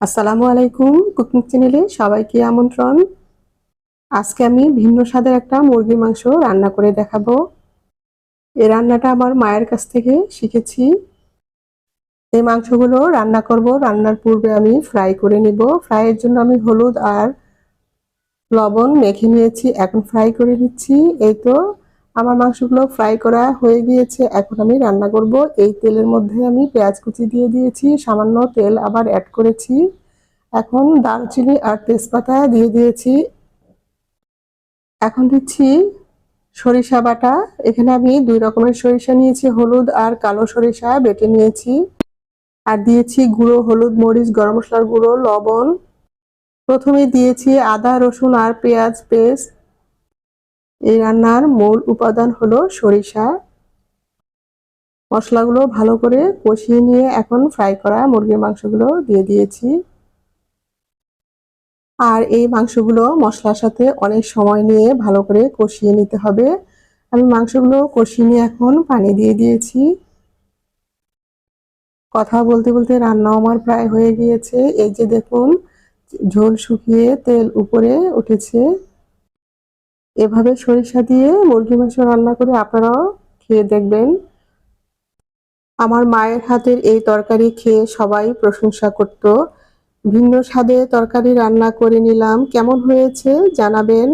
আসসালামু আলাইকুম, কুকিং চ্যানেলে সবাইকে আমন্ত্রণ। আজকে আমি ভিন্ন স্বাদের একটা মুরগির মাংস রান্না করে দেখাবো। এই রান্নাটা আমার মায়ের কাছ থেকে শিখেছি। এই মাংসগুলো রান্না করব। রান্নার পূর্বে আমি ফ্রাই করে নিব। ফ্রাইয়ের জন্য আমি হলুদ আর লবণ মেখে নিয়েছি, এখন ফ্রাই করে নিচ্ছি। এই তো আমার মাংসগুলো ফ্রাই করা হয়ে গিয়েছে। এখন আমি রান্না করব। এই তেলের মধ্যে আমি পেঁয়াজ কুচি দিয়ে দিয়েছি, সামান্য তেল আবার অ্যাড করেছি। এখন দারচিনি আর তেজপাতা দিয়ে দিয়েছি। এখন দিচ্ছি সরিষা বাটা। এখানে আমি 2 রকমের সরিষা নিয়েছি, হলুদ আর কালো সরিষা বেটে নিয়েছি। আর দিয়েছি গুঁড়ো হলুদ, মরিচ, গরম মশলার গুঁড়ো, লবণ। প্রথমে দিয়েছি আদা, রসুন আর পেঁয়াজ পেস্ট। এই রান্নার মূল উপাদান হলো সরিষা। মশলাগুলো ভালো করে কষিয়ে নিয়ে এখন ফ্রাই করা মুরগির মাংসগুলো দিয়ে দিয়েছি। আর এই মাংসগুলো মশলার সাথে অনেক সময় নিয়ে ভালো করে কষিয়ে নিতে হবে। আমি মাংসগুলো কষিয়ে নিয়ে এখন পানি দিয়ে দিয়েছি। কথা বলতে বলতে রান্না আমার প্রায় হয়ে গিয়েছে। এই যে দেখুন, ঝোল শুকিয়ে তেল উপরে উঠেছে। এভাবে সরিষা দিয়ে মুরগি মাংস রান্না করে আপনারাও খেয়ে দেখবেন। আমার মায়ের হাতের এই তরকারি খেয়ে সবাই প্রশংসা করত। ভিন্ন স্বাদে তরকারি রান্না করে নিলাম, কেমন হয়েছে জানাবেন।